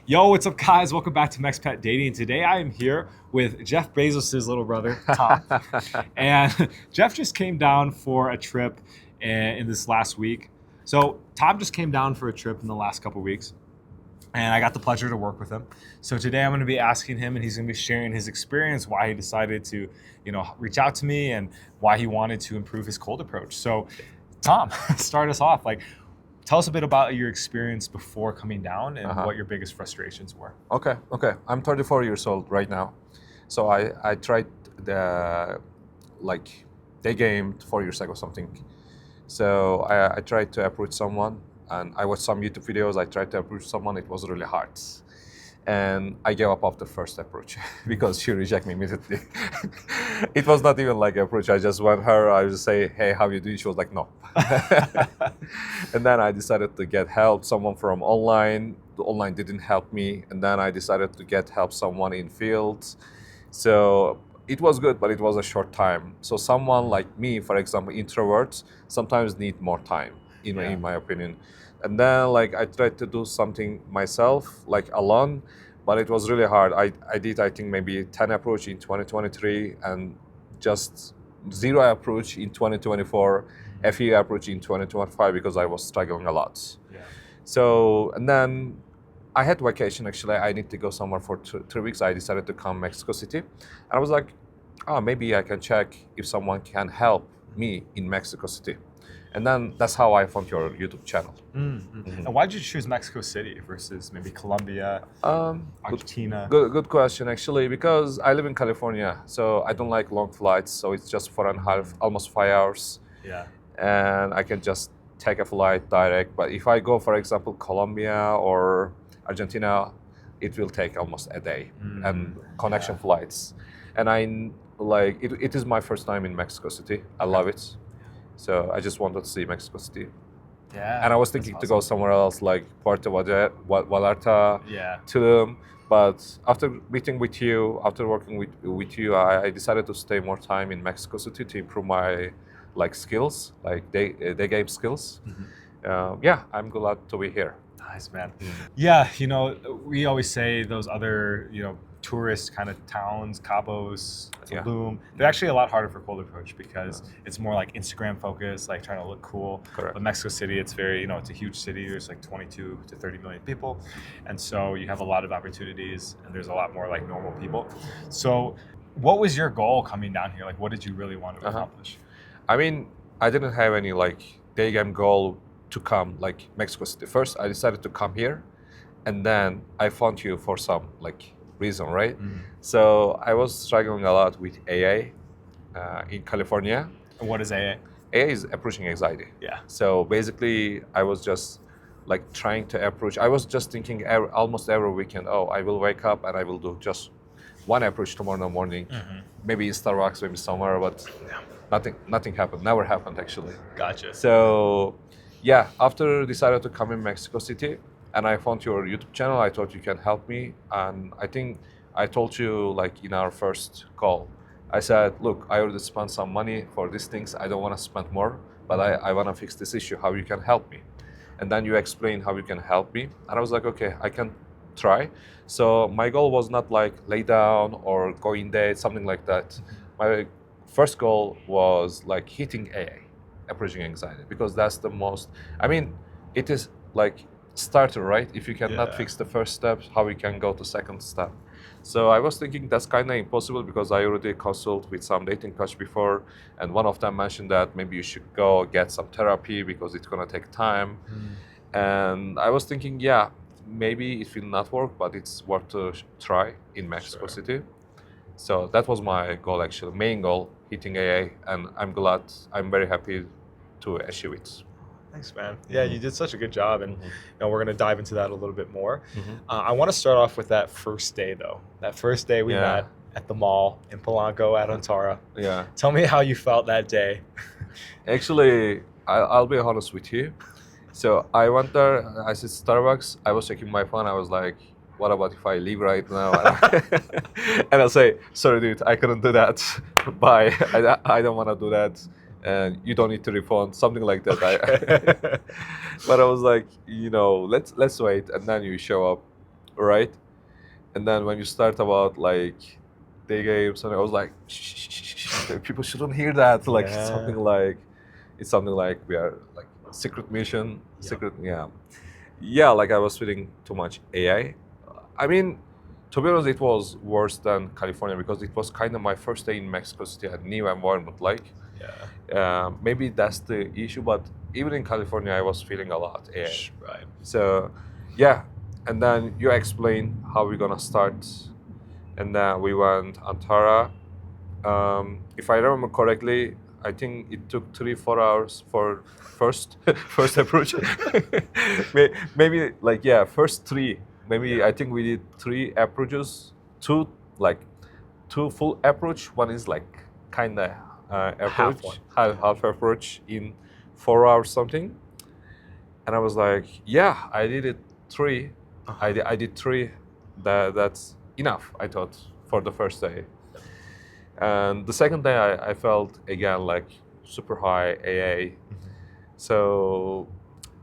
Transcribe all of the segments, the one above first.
Yo, what's up, guys? Welcome back to Mexpat Dating. Today I am here with Jeff Bezos' little brother, Tom. And Jeff just came down for a trip in this last week. So Tom just came down for a trip in the last couple weeks, and I got the pleasure to work with him. So today I'm going to be asking him, and he's going to be sharing his experience, why he decided to, reach out to me, and why he wanted to improve his cold approach. So, Tom, start us off. Tell us a bit about your experience before coming down and what your biggest frustrations were. Okay. I'm 34 years old right now. So I tried the daygame 4 years ago something. So I tried to approach someone and I watched some YouTube videos. I tried to approach someone. It was really hard. And I gave up after first approach because she rejected me immediately. It was not even like an approach. I just went her, I just say, hey, how you doing? She was like, no. And then I decided to get help, someone from online. The online didn't help me. And then I decided to get help someone in fields. So it was good, but it was a short time. So someone like me, for example, introverts, sometimes need more time, in my opinion. And then I tried to do something myself, alone, but it was really hard. I did, I think, maybe 10 approach in 2023 and just 0 approach in 2024, a few approach in 2025 because I was struggling a lot. Yeah. So, and then I had vacation actually. I need to go somewhere for 3 weeks. I decided to come Mexico City. And I was like, oh, maybe I can check if someone can help me in Mexico City. And then that's how I found your YouTube channel. And why did you choose Mexico City versus maybe Colombia, Argentina? Good question, actually, because I live in California, so I don't like long flights. So it's just 4.5, almost 5 hours. Yeah. And I can just take a flight direct. But if I go, for example, Colombia or Argentina, it will take almost a day and connection flights. And it is my first time in Mexico City. I love it. So I just wanted to see Mexico City. Yeah. And I was thinking to go somewhere else like Puerto Vallarta, Tulum. But after meeting with you, after working with you, I decided to stay more time in Mexico City to improve my skills, day game skills. I'm glad to be here. Nice, man. Yeah, we always say those other, tourist kind of towns, Cabos, Tulum, they're actually a lot harder for cold approach because it's more like Instagram focused, like trying to look cool. Correct. But Mexico City, it's very, it's a huge city. There's like 22 to 30 million people. And so you have a lot of opportunities and there's a lot more like normal people. So what was your goal coming down here? What did you really want to accomplish? I mean, I didn't have any day game goal to come Mexico City. First, I decided to come here and then I found you for some reason, right? So I was struggling a lot with AA in California. And what is AA? AA is approaching anxiety. Yeah. So basically, I was just trying to approach. I was just thinking almost every weekend, oh, I will wake up and I will do just one approach tomorrow morning, maybe in Starbucks, maybe somewhere, but nothing happened. Never happened actually. Gotcha. So yeah, after decided to come in Mexico City, and I found your YouTube channel. I thought you can help me, and I think I told you in our first call, I said, look, I already spent some money for these things. I don't want to spend more, but I want to fix this issue. How you can help me? And then you explained how you can help me, and I was like, okay, I can try. So my goal was not lay down or go in date, something like that. My first goal was hitting AA, approaching anxiety, because that's the most. I mean, it is starter, right? If you cannot fix the first step, how you can go to second step? So I was thinking that's kind of impossible because I already consulted with some dating coach before, and one of them mentioned that maybe you should go get some therapy because it's gonna take time. And I was thinking, maybe it will not work, but it's worth to try in Mexico City. So that was my goal, actually, main goal, hitting AA, and I'm very happy to achieve it. Thanks, man. Yeah, you did such a good job, and we're going to dive into that a little bit more. I want to start off with that first day, though. That first day we met at the mall in Polanco at Antara. Yeah. Tell me how you felt that day. Actually, I'll be honest with you. So I went there, I said Starbucks, I was checking my phone, I was like, what about if I leave right now? And I'll say, sorry dude, I couldn't do that. Bye, I don't want to do that. And you don't need to refund, something like that. Okay. But I was like, let's wait. And then you show up. right? And then when you start about like day games, and I was like, shh, people shouldn't hear that. Like it's something like we are like secret mission, secret, yeah, yeah. Like I was feeling too much AI. I mean, to be honest, it was worse than California because it was kind of my first day in Mexico City, a new environment. Like, maybe that's the issue, but even in California, I was feeling a lot AI. Right. So, yeah, and then you explain how we're gonna start, and then we went Antara. If I remember correctly, I think it took 3-4 hours for first first approach. Maybe like yeah, first three. Maybe I think we did 3 approaches, two like two full approach. One is like kind of approach, one. half approach in 4 hours something. And I was like, yeah, I did it 3. I did 3. That's enough, I thought, for the first day. And the second day, I felt again like super high AA. So,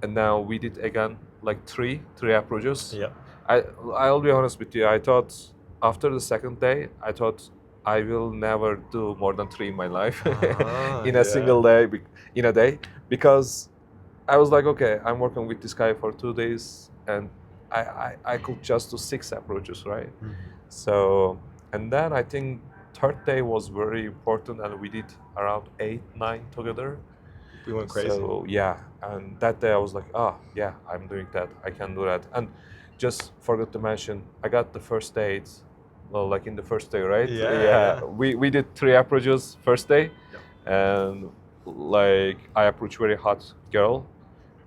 and now we did again like three approaches. Yeah. I'll be honest with you. I thought after the second day, I thought I will never do more than 3 in my life in a single day, in a day, because I was like, okay, I'm working with this guy for 2 days, and I could just do 6 approaches, right? So, and then I think third day was very important, and we did around 8, 9 together. We went crazy. So yeah, and that day I was like, oh yeah, I'm doing that. I can do that. And just forgot to mention, I got the first date, well, like in the first day, right? Yeah. We did 3 approaches first day, and like I approached very hot girl,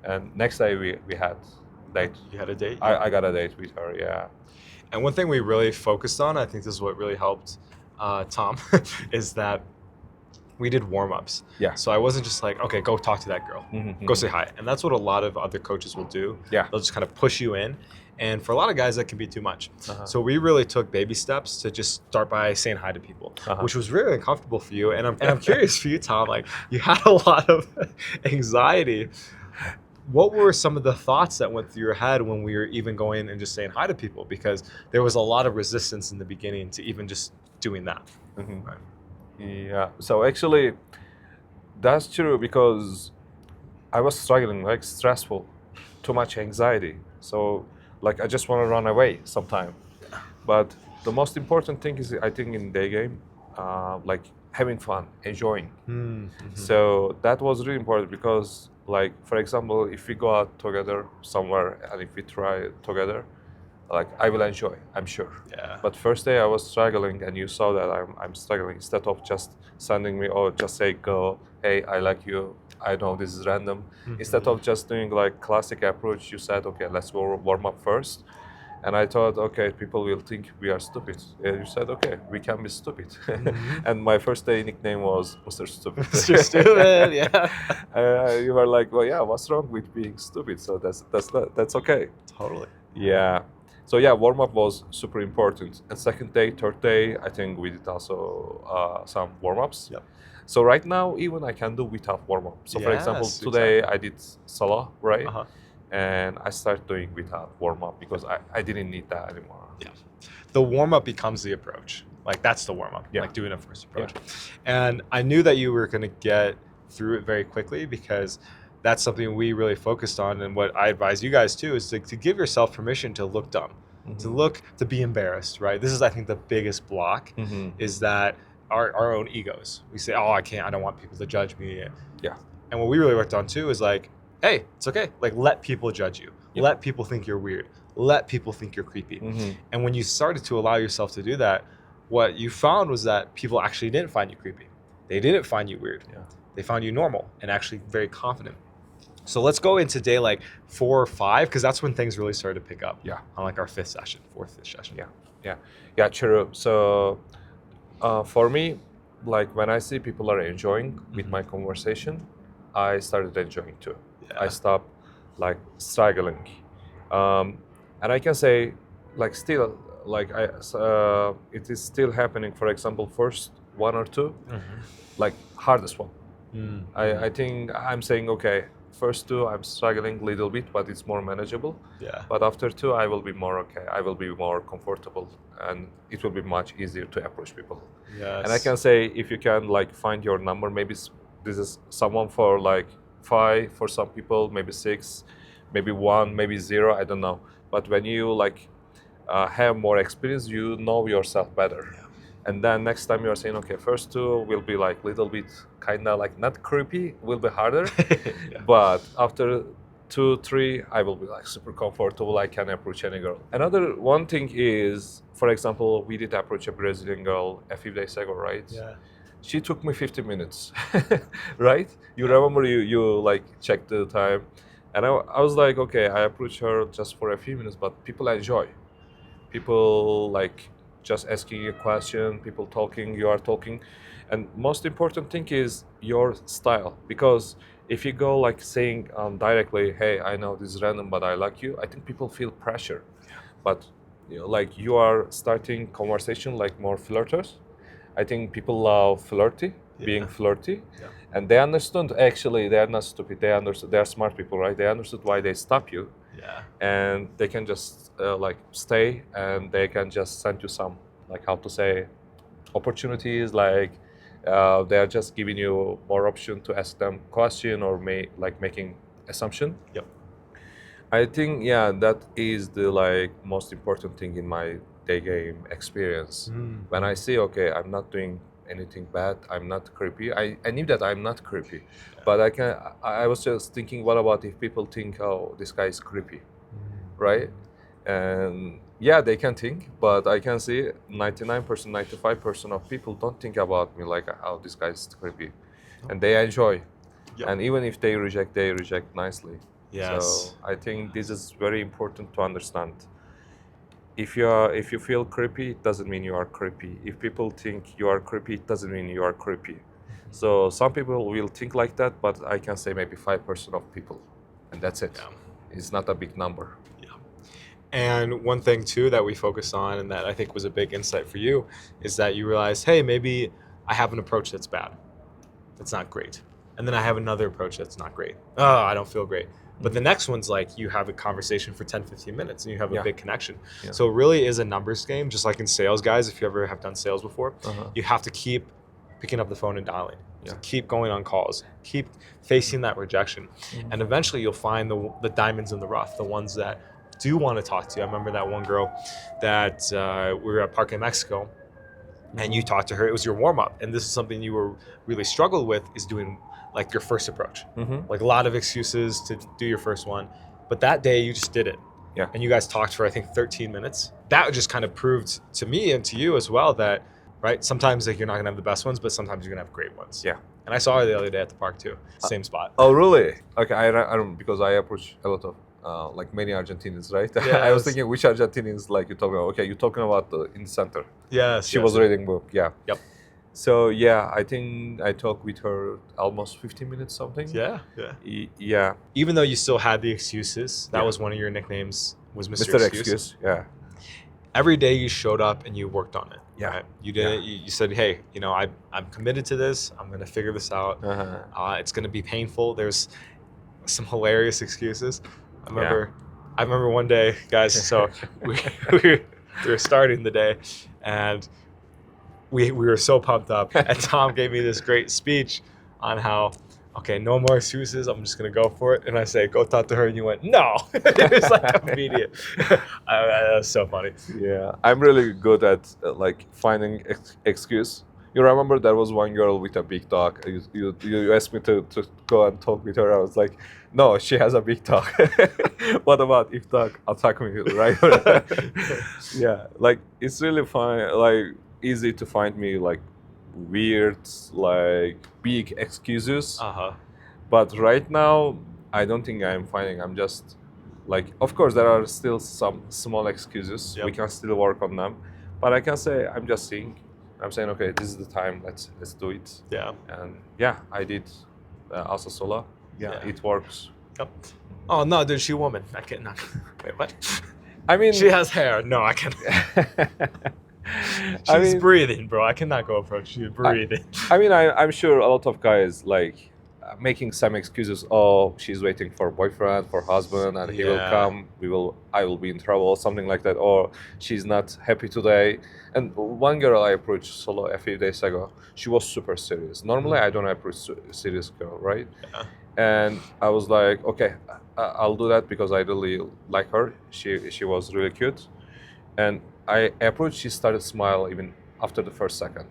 and next day we had date. You had a date? I got a date with her, yeah. And one thing we really focused on, I think this is what really helped Tom, is that we did warm-ups. Yeah. So I wasn't just like, okay, go talk to that girl, go say hi. And that's what a lot of other coaches will do. Yeah. They'll just kind of push you in. And for a lot of guys, that can be too much. So we really took baby steps to just start by saying hi to people, which was really uncomfortable for you. And I'm curious for you, Tom, like you had a lot of anxiety. What were some of the thoughts that went through your head when we were even going and just saying hi to people? Because there was a lot of resistance in the beginning to even just doing that. Right. Yeah, so actually that's true because I was struggling, like stressful, too much anxiety. So like I just want to run away sometime. But the most important thing is I think in day game, like having fun, enjoying. So that was really important because like, for example, if we go out together somewhere and if we try together, like I will enjoy, I'm sure. Yeah. But first day I was struggling, and you saw that I'm struggling. Instead of just sending me, or just say go, hey, I like you, I know this is random. Instead of just doing like classic approach, you said, okay, let's warm up first. And I thought, okay, people will think we are stupid. And you said, okay, we can be stupid. And my first day nickname was Mr. Stupid. Mr. Stupid, yeah. You were like, well, yeah, what's wrong with being stupid? So that's okay. Totally. Yeah. So yeah, warm up was super important. And second day, third day, I think we did also some warm ups. Yep. So right now, even I can do without warm up. So for example, Yes, today exactly. I did solo, right? And I started doing without warm up because I didn't need that anymore. Yeah. The warm up becomes the approach. Like that's the warm up, like doing a first approach. And I knew that you were going to get through it very quickly because that's something we really focused on. And what I advise you guys too is to give yourself permission to look dumb, to be embarrassed, right? This is, I think, the biggest block is that our own egos. We say, oh, I don't want people to judge me. Yeah. And what we really worked on too is like, hey, it's okay. Like, let people judge you. Let people think you're weird. Let people think you're creepy. And when you started to allow yourself to do that, what you found was that people actually didn't find you creepy. They didn't find you weird. They found you normal and actually very confident. So let's go into day like 4 or 5, because that's when things really started to pick up. On like our 4th session. Yeah, true. So for me, like when I see people are enjoying with my conversation, I started enjoying too. I stopped like struggling, and I can say like still like it is still happening. For example, first 1 or 2, like hardest one. I think I'm saying okay, first two I'm struggling a little bit, but it's more manageable. Yeah. But after two, I will be more okay. I will be more comfortable, and it will be much easier to approach people. Yes. And I can say, if you can like find your number, maybe this is someone for like 5 for some people, maybe 6, maybe 1, maybe 0. I don't know. But when you like have more experience, you know yourself better. Yeah. And then next time you are saying, okay, first two will be like little bit kind of like not creepy, will be harder. Yeah. But after 2, 3, I will be like super comfortable. I can approach any girl. Another one thing is, for example, we did approach a Brazilian girl a few days ago, right? Yeah. She took me 50 minutes, right? You remember you like checked the time, and I was like, okay, I approached her just for a few minutes, but people enjoy. People like just asking you a question, people talking, you are talking. And most important thing is your style, because if you go like saying directly, hey, I know this is random, but I like you, I think people feel pressure. Yeah. But like you are starting conversation like more flirters. I think people love flirty, being Yeah. flirty. Yeah. And they understood, actually, they are not stupid. They understood, they are smart people, right? They understood why they stop you. Yeah. And they can just like stay, and they can just send you some, like how to say, opportunities, like they are just giving you more option to ask them question or like making assumption. Yep. I think, yeah, that is the like most important thing in my day game experience. When I see, okay, I'm not doing anything bad, I'm not creepy. I knew that I'm not creepy, but I was just thinking, what about if people think, oh, this guy is creepy, right? And yeah, they can think, but I can see 99%, 95% of people don't think about me like, oh, this guy is creepy, and they enjoy. Yep. And even if they reject nicely. Yes. So I think this is very important to understand. If you feel creepy, it doesn't mean you are creepy. If people think you are creepy, it doesn't mean you are creepy. So some people will think like that, but I can say maybe 5% of people, and that's it. Yeah. It's not a big number. Yeah. And one thing too that we focused on, and that I think was a big insight for you, is that you realized, hey, maybe I have an approach that's bad, that's not great, and then I have another approach that's not great. Oh, I don't feel great. But the next one's like you have a conversation for 10, 15 minutes and you have a big connection. Yeah. So it really is a numbers game, just like in sales, guys. If you ever have done sales before, you have to keep picking up the phone and dialing. Yeah. So keep going on calls, keep facing that rejection. And eventually you'll find the diamonds in the rough, the ones that do want to talk to you. I remember that one girl that we were at Parque Mexico and you talked to her. It was your warm up. And this is something you were really struggled with, is doing like your first approach. Like a lot of excuses to do your first one. But that day you just did it. Yeah. And you guys talked for, I think, 13 minutes. That just kind of proved to me and to you as well that, right, sometimes like you're not gonna have the best ones, but sometimes you're gonna have great ones. Yeah. And I saw her the other day at the park too. Same spot. Oh, really? Okay, I don't, because I approach a lot of like many Argentinians, right? Yes. I was thinking, which Argentinians like you talking about? Okay, you're talking about in the center. Yes. She was reading book. Yeah. Yep. So yeah, I think I talked with her almost 15 minutes something. Yeah. Yeah. Yeah. Even though you still had the excuses, that Yeah. was one of your nicknames, was Mr. Mr. Excuse. Excuse. Yeah. Every day you showed up and you worked on it. Yeah. Right? You did it. You said, hey, I'm committed to this. I'm going to figure this out. It's going to be painful. There's some hilarious excuses. I remember one day, guys, so we were starting the day and we were so pumped up, and Tom gave me this great speech on how, okay, no more excuses, I'm just gonna go for it. And I say, go talk to her, and you went, no. It was like immediate. That was so funny. Yeah, I'm really good at like finding excuse. You remember there was one girl with a big dog. You asked me to go and talk with her. I was like, no, she has a big dog. What about if dog attack me, right? Yeah, like it's really fun, like easy to find me like weird, like big excuses. But right now, I don't think I'm finding. I'm just like, of course, there are still some small excuses. Yep. We can still work on them. But I can say I'm just seeing. I'm saying, okay, this is the time. Let's do it. Yeah. And yeah, I did Asa Sola. Yeah, it works. Yep. Oh no, dude, she a woman. I can't. No. Wait, what? I mean, she has hair. No, I can't. She's breathing, bro. I cannot go approach you. Breathing. I'm sure a lot of guys like making some excuses. Oh, she's waiting for boyfriend, for husband, and he will Yeah. come. I will be in trouble, something like that. Or she's not happy today. And one girl I approached solo a few days ago, she was super serious. Normally, I don't approach serious girl, right? Yeah. And I was like, okay, I'll do that because I really like her. She was really cute, and I approached. She started smile even after the first second.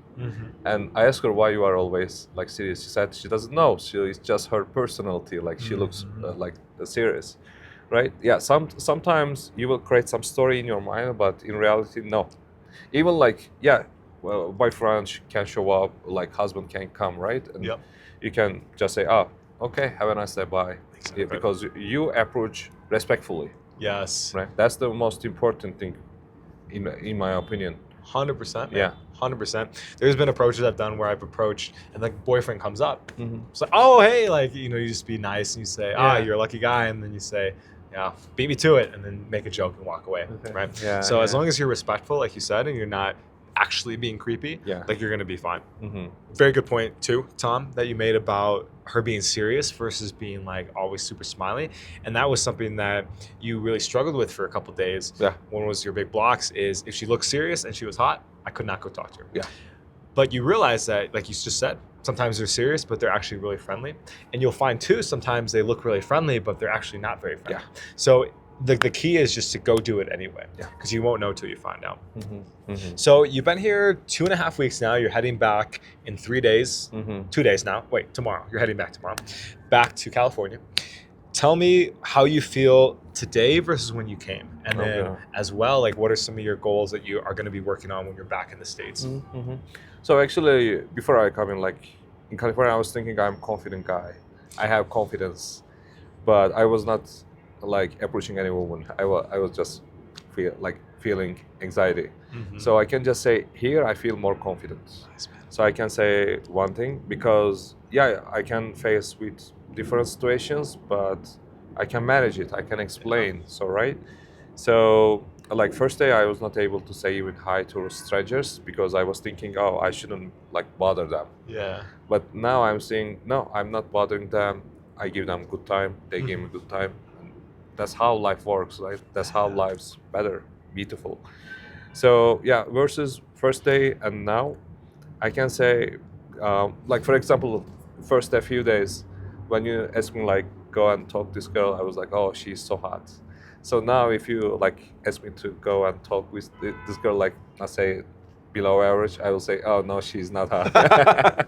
And I asked her why you are always like serious. She said she doesn't know. It's just her personality. Like she looks like serious, right? Yeah. Sometimes you will create some story in your mind, but in reality, no. Even like well, boyfriend can show up, like husband can come, right? And Yep. you can just say, oh, okay, have a nice day, bye. Exactly. Because you approach respectfully, Yes. right? That's the most important thing, in my opinion. 100%. Yeah. 100%. There's been approaches I've done where I've approached and like boyfriend comes up. Mhm. It's like, oh, hey, like, you know, you just be nice and you say, Yeah. you're a lucky guy. And then you say, yeah, beat me to it. And then make a joke and walk away. Okay. Right. Yeah, So as yeah. long as you're respectful, like you said, and you're not actually being creepy, Yeah. like you're going to be fine. Mhm. Very good point too, Tom, that you made about her being serious versus being like always super smiley. And that was something that you really struggled with for a couple days. Yeah. One was your big blocks is if she looked serious and she was hot, I could not go talk to her. Yeah. But you realize that, like you just said, sometimes they're serious, but they're actually really friendly. And you'll find too, sometimes they look really friendly, but they're actually not very friendly. Yeah. So the key is just to go do it anyway. Yeah. Because you won't know till you find out. Mhm. Mhm. So you've been here 2.5 weeks now. You're heading back in 3 days. Mhm. 2 days now. Wait, tomorrow. You're heading back tomorrow. Back to California. Tell me how you feel today versus when you came. And then Okay. as well, like what are some of your goals that you are going to be working on when you're back in the States? Mhm. So actually, before I come in California, I was thinking I'm a confident guy. I have confidence, but I was not like approaching any woman. I was just feeling anxiety. So I can just say here I feel more confident. Nice, man. So I can say one thing because I can face with different situations, but I can manage it. I can explain. So right. So like first day I was not able to say even hi to strangers because I was thinking, oh, I shouldn't like bother them. Yeah. But now I'm saying, no, I'm not bothering them. I give them good time. They give me good time. And that's how life works, right? That's how life's better, beautiful. So versus first day and now, I can say, like for example, first a few days, when you ask me like go and talk to this girl, I was like, oh, she's so hot. So now if you like ask me to go and talk with this girl, like I say below average, I will say, oh no, she's not hot.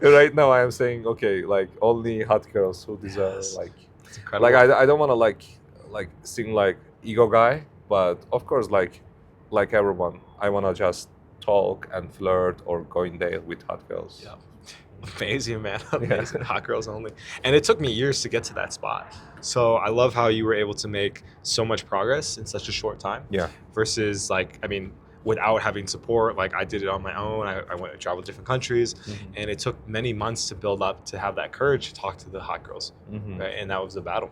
Right now I am saying, okay, like only hot girls who deserve Yes. like It's incredible. I don't want to like seem like ego guy, but of course like everyone, I want to just talk and flirt or go in date with hot girls. Yeah. Amazing, man. Amazing. Hot girls only. And it took me years to get to that spot. So I love how you were able to make so much progress in such a short time. Yeah. Versus like, I mean, without having support, like I did it on my own. I went and traveled different countries, and it took many months to build up to have that courage to talk to the hot girls, right? And that was the battle.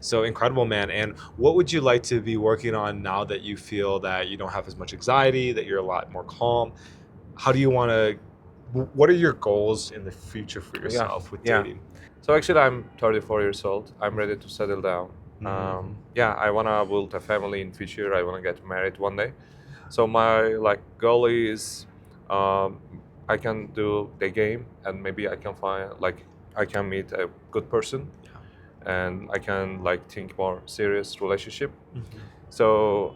So incredible, man. And what would you like to be working on now that you feel that you don't have as much anxiety, that you're a lot more calm? How do you want to? What are your goals in the future for yourself with dating? So actually, I'm 34 years old. I'm ready to settle down. I wanna build a family in future. I wanna get married one day. So my like goal is, I can do the game and maybe I can find like I can meet a good person, and I can like think more serious relationship. So,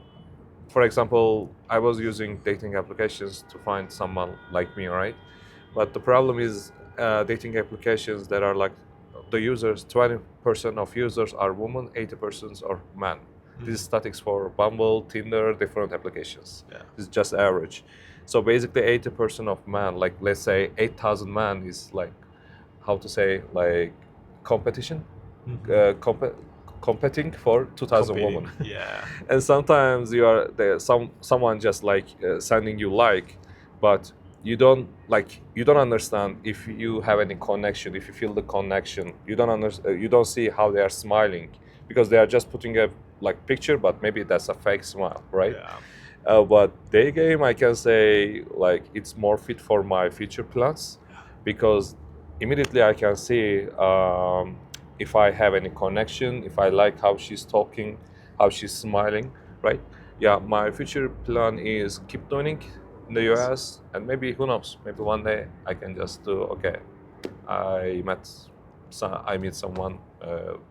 for example, I was using dating applications to find someone like me, right? But the problem is dating applications that are like the users, 20% of users are women, 80% are men. This is statistics for Bumble, Tinder, different applications. Yeah. This is just average. So basically 80% of men, like let's say 8,000 men is like, how to say, like competition? Competing for 2,000 women. Yeah. And sometimes you are there, someone just like sending you like, but you don't understand if you have any connection, if you feel the connection. You don't see how they are smiling because they are just putting a like picture, but maybe that's a fake smile, right? Yeah. But day game, I can say like it's more fit for my future plans because immediately I can see if I have any connection, if I like how she's talking, how she's smiling, right? Yeah, my future plan is keep doing it in the Nice. US, and maybe who knows, maybe one day I can just do okay. I met, I meet someone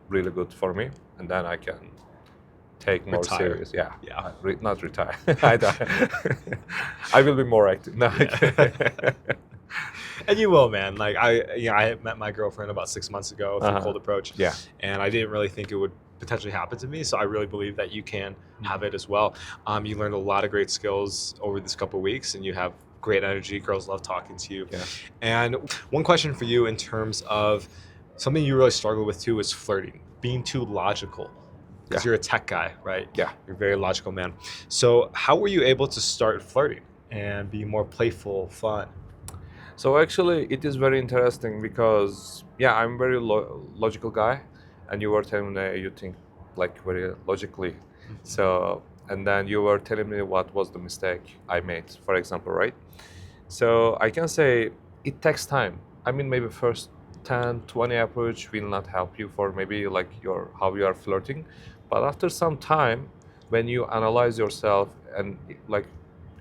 really good for me, and then I can take more Retire. serious. Yeah, Yeah. not retire. I will be more active. No, Yeah. And you will, man. Like I met my girlfriend about 6 months ago through Uh-huh. Cold Approach. Yeah. And I didn't really think it would potentially happen to me. So I really believe that you can have it as well. You learned a lot of great skills over this couple of weeks, and you have great energy. Girls love talking to you. Yeah. And one question for you in terms of something you really struggle with too is flirting, being too logical. Because Yeah. you're a tech guy, right? Yeah. You're a very logical man. So how were you able to start flirting and be more playful, fun? So actually, it is very interesting because yeah, I'm very logical guy, and you were telling me you think like very logically. So and then you were telling me what was the mistake I made, for example, right? So I can say it takes time. I mean, maybe first 10, 20 approach will not help you for maybe like your how you are flirting, but after some time, when you analyze yourself and like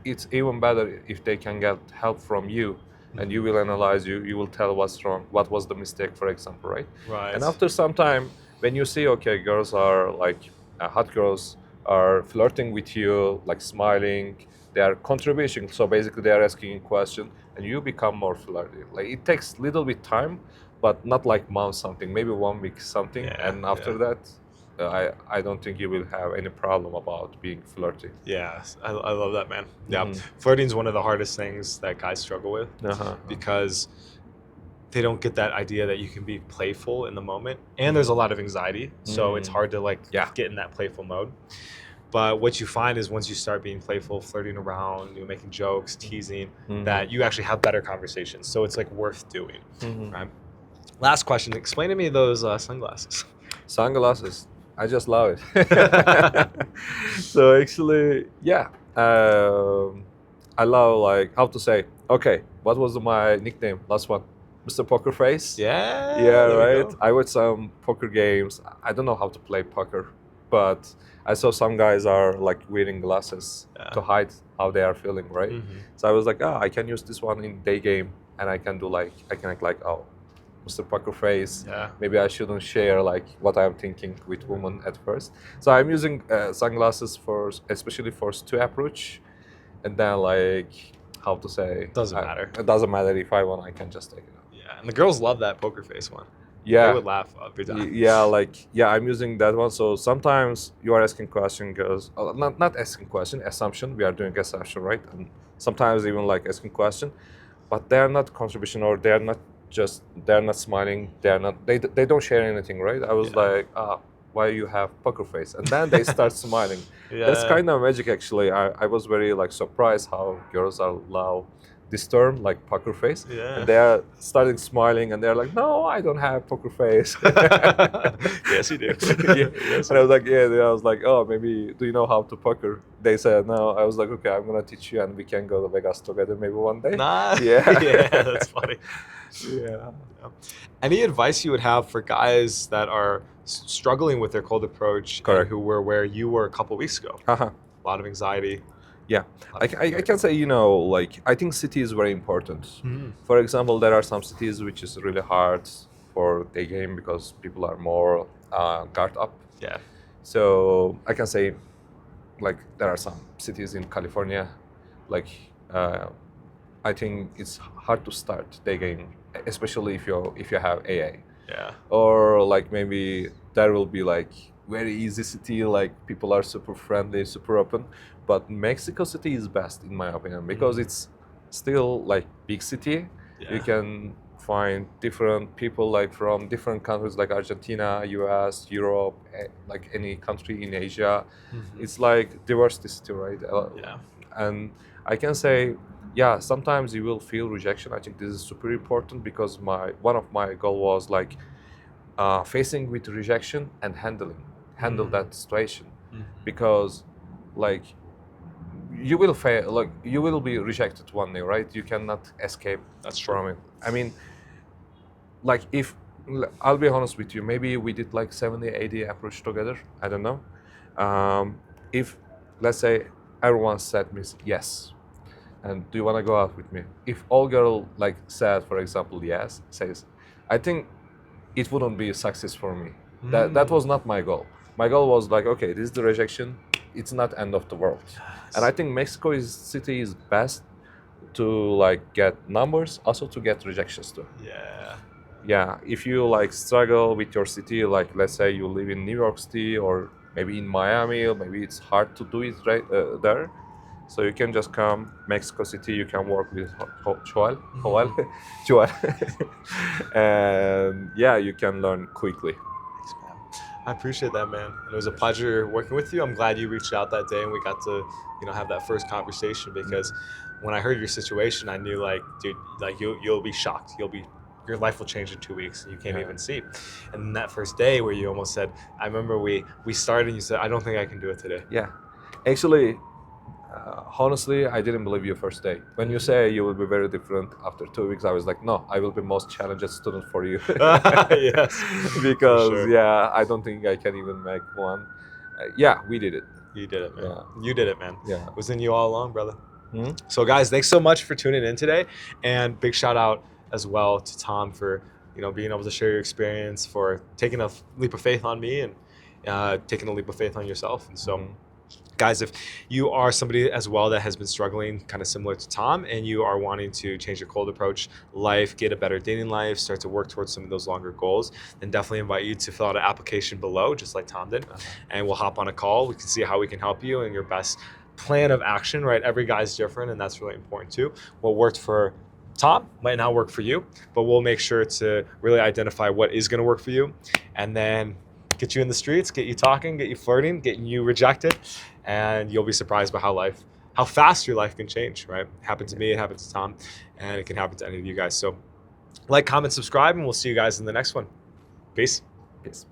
it's even better if they can get help from you and you will analyze you will tell what's wrong, what was the mistake, for example, right? Right. And after some time, when you see okay, girls are like hot girls are flirting with you, like smiling, they are contributing, so basically they are asking a question and you become more flirty. Like it takes little bit time, but not like months something, maybe 1 week something. Yeah, And after yeah. that I don't think you will have any problem about being flirty. Yeah, I love that, man. Yeah, Mhm. flirting is one of the hardest things that guys struggle with because they don't get that idea that you can be playful in the moment, and there's a lot of anxiety, so it's hard to like Yeah. get in that playful mode. But what you find is once you start being playful, flirting around, making jokes, teasing, that you actually have better conversations. So it's like worth doing. Right. Last question. Explain to me those sunglasses. Sunglasses. I just love it. So actually, yeah, I love like how to say. Okay, what was my nickname? Last one, Mr. Poker Face. Yeah. Yeah, there we right. go. I watch some poker games. I don't know how to play poker, but I saw some guys are like wearing glasses Yeah. to hide how they are feeling, right? So I was like, I can use this one in day game, and I can do like I can act like Mr. Poker Face. Yeah. Maybe I shouldn't share like what I'm thinking with women at first. So I'm using sunglasses for especially for two approach, and then like how to say Doesn't matter. It doesn't matter if I want. I can just take it out. Yeah, and the girls love that poker face one. Yeah. They would laugh every time. Yeah, like yeah, I'm using that one. So sometimes you are asking question, girls. Not asking question, assumption. We are doing assumption, right? And sometimes even like asking question, but they are not contribution or they are not just they're not smiling. They are not. They don't share anything, right? I was Yeah. like, why you have poker face? And then they start smiling. That's Yeah. kind of magic, actually. I was very like surprised how girls are love this term like poker face. Yeah. And they are starting smiling and they're like, no, I don't have poker face. Yes, you do. Yeah. Yes, And I was like, yeah. I was like, oh, maybe do you know how to poker? They said no. I was like, okay, I'm gonna teach you and we can go to Vegas together maybe one day. Nah. Yeah. Yeah, that's funny. Yeah. Any advice you would have for guys that are struggling with their cold approach, and Correct. who were where you were a couple weeks ago? Uh-huh. A lot of anxiety. Yeah, I can say, like, I think city is very important. Mhm. For example, there are some cities which is really hard for the game because people are more guard up. Yeah. So I can say, like, there are some cities in California, like, I think it's hard to start the game, especially if you have AA. Yeah. Or like maybe there will be like very easy city, like people are super friendly, super open. But Mexico City is best in my opinion because it's still like big city. Yeah. You can find different people like from different countries like Argentina, US, Europe, like any country in Asia. It's like diversity city, right? Yeah. And I can say, yeah, sometimes you will feel rejection. I think this is super important because one of my goal was like facing with rejection and handle that situation, because like you will fail, like you will be rejected one day, right? You cannot escape That's true. from it. I mean, like if I'll be honest with you, maybe we did like 70, 80 approach together. I don't know. If let's say everyone said me yes, and do you want to go out with me? If all girl like said, for example, yes, says, I think it wouldn't be a success for me. That was not my goal. My goal was like, okay, this is the rejection. It's not end of the world. And I think Mexico City is best to like get numbers, also to get rejections too. Yeah. Yeah, if you like struggle with your city, like let's say you live in New York City or maybe in Miami, or maybe it's hard to do it right there. So you can just come Mexico City. You can work with Joel, Joel, and yeah, you can learn quickly. Thanks, man. I appreciate that, man. And it was a pleasure working with you. I'm glad you reached out that day and we got to, have that first conversation, because when I heard your situation, I knew like, dude, like you'll be shocked. Your life will change in 2 weeks and you can't even see. And then that first day where you almost said, I remember we started and you said, I don't think I can do it today. Yeah, actually, honestly, I didn't believe you first day. When you say you will be very different after 2 weeks, I was like, no, I will be most challenged student for you. Yes, because sure. yeah, I don't think I can even make one. Yeah, we did it. You did it, man. Yeah. You did it, man. Yeah. It was in you all along, brother. Hmm? So guys, thanks so much for tuning in today, and big shout out as well to Tom for being able to share your experience, for taking a leap of faith on me, and taking a leap of faith on yourself. And so guys, if you are somebody as well that has been struggling kind of similar to Tom, and you are wanting to change your cold approach life, get a better dating life, start to work towards some of those longer goals, then definitely invite you to fill out an application below, just like Tom did, and we'll hop on a call. We can see how we can help you in your best plan of action, right? Every guy's different, and that's really important too. What worked for Tom might not work for you, but we'll make sure to really identify what is going to work for you, and then get you in the streets, get you talking, get you flirting, getting you rejected, and you'll be surprised by how fast your life can change, right? It happened to me, it happened to Tom, and it can happen to any of you guys. So like, comment, subscribe, and we'll see you guys in the next one. Peace. Peace.